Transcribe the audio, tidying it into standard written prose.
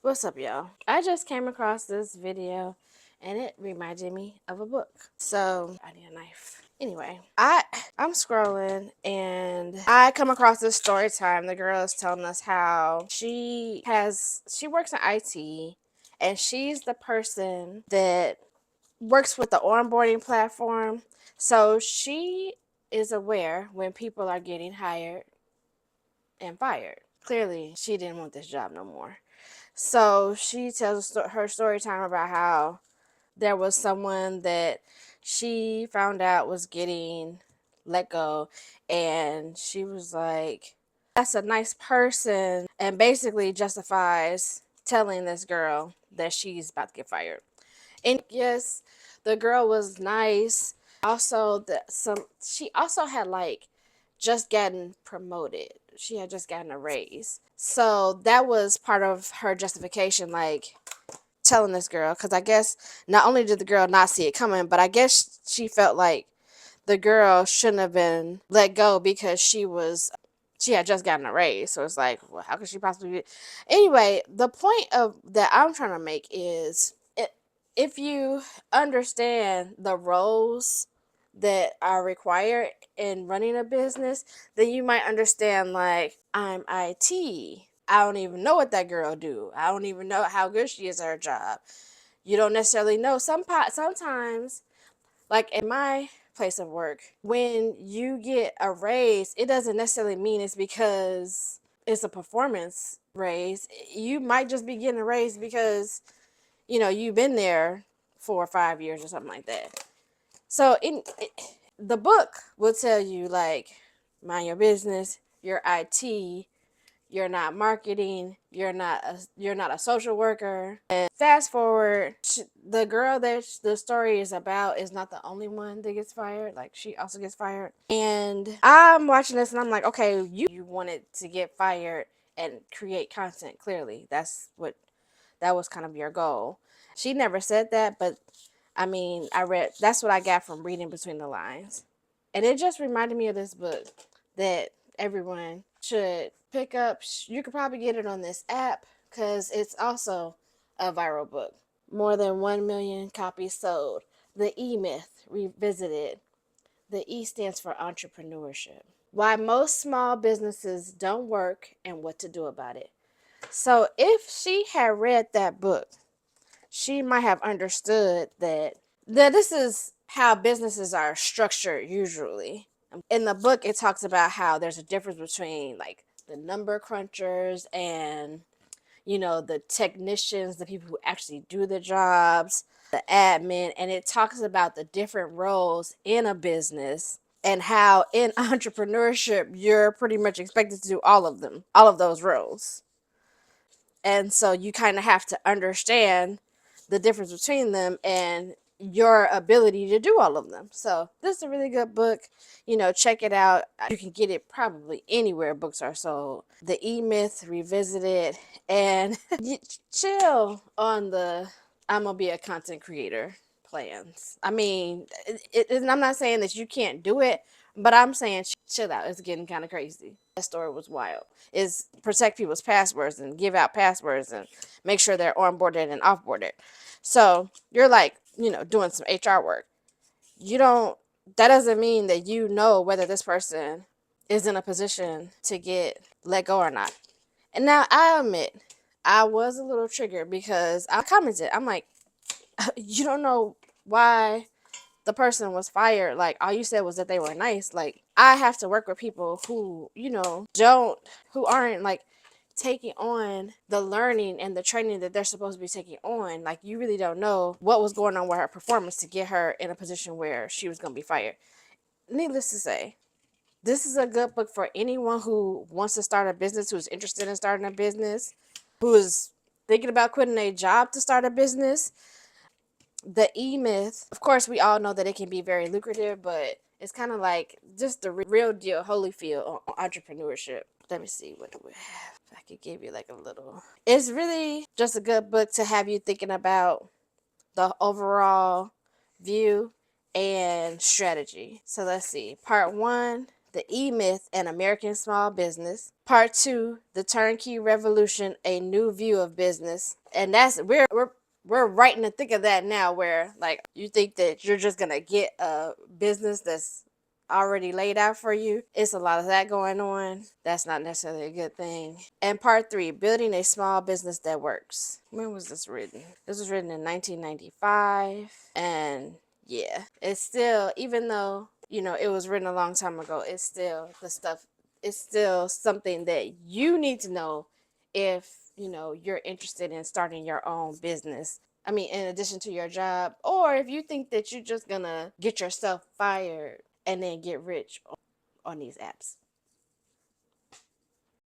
What's up, y'all? I just came across this video and it reminded me of a book. So I need a knife. Anyway, I'm scrolling and I come across this story time. The girl is telling us how she works in IT and she's the person that works with the onboarding platform. So she is aware when people are getting hired and fired. Clearly, she didn't want this job no more. So she tells her story time about how there was someone that she found out was getting let go, and she was like, that's a nice person, and basically justifies telling this girl that she's about to get fired. And yes, the girl was nice. Also, she also had like just gotten promoted. She had just gotten a raise. So that was part of her justification, like telling this girl, because I guess not only did the girl not see it coming, but I guess she felt like the girl shouldn't have been let go because she had just gotten a raise. So it's like, well, how could she possibly be? Anyway, the point of that I'm trying to make is if you understand the roles that are required in running a business, then you might understand, like, I'm IT. I don't even know what that girl do. I don't even know how good she is at her job. You don't necessarily know. Sometimes, like in my place of work, when you get a raise, it doesn't necessarily mean it's because it's a performance raise. You might just be getting a raise because you've been there 4 or 5 years or something like that. So the book will tell you, like, mind your business. You're IT. You're not marketing. You're not a social worker. And fast forward, the girl that the story is about is not the only one that gets fired. Like, she also gets fired. And I'm watching this and I'm like, okay, you wanted to get fired and create content. Clearly, that was kind of your goal. She never said that, but I mean, that's what I got from reading between the lines. And it just reminded me of this book that everyone should pick up. You could probably get it on this app because it's also a viral book. More than 1 million copies sold. The E Myth Revisited. The E stands for entrepreneurship. Why most small businesses don't work and what to do about it. So if she had read that book, she might have understood that this is how businesses are structured usually. In the book, it talks about how there's a difference between, like, the number crunchers and the technicians, the people who actually do the jobs, the admin, and it talks about the different roles in a business and how in entrepreneurship you're pretty much expected to do all of them, all of those roles. And so you kind of have to understand the difference between them and your ability to do all of them. So this is a really good book. Check it out. You can get it probably anywhere books are sold. The E Myth Revisited, and chill on the I'm gonna be a content creator plans. I mean, I'm not saying that you can't do it, but I'm saying chill out. It's getting kind of crazy. That story was wild. Is protect people's passwords and give out passwords and make sure they're onboarded and offboarded. So you're like, doing some HR work. You don't. That doesn't mean that you know whether this person is in a position to get let go or not. And now I admit, I was a little triggered because I commented. I'm like, you don't know why the person was fired. Like, all you said was that they were nice. Like, I have to work with people who who aren't, like, taking on the learning and the training that they're supposed to be taking on. Like, you really don't know what was going on with her performance to get her in a position where she was going to be fired. Needless to say, this is a good book for anyone who wants to start a business, who's interested in starting a business, who is thinking about quitting a job to start a business. The E Myth, of course, we all know that it can be very lucrative, but it's kind of like just the real deal Holyfield on entrepreneurship. Let me see, what do we have? If I could give you like a little. It's really just a good book to have you thinking about the overall view and strategy. So let's see. Part 1, The E-Myth and American Small Business. Part 2, The Turnkey Revolution, A New View of Business. And that's we're right in the thick of that now, where like you think that you're just gonna get a business that's already laid out for you. It's a lot of that going on. That's not necessarily a good thing. And part 3, Building a Small Business That Works. When was this written? This was written in 1995. And yeah, it's still, even though, you know, it was written a long time ago, it's still the stuff, it's still something that you need to know if, you know, you're interested in starting your own business. I mean, in addition to your job, or if you think that you're just gonna get yourself fired and then get rich on these apps.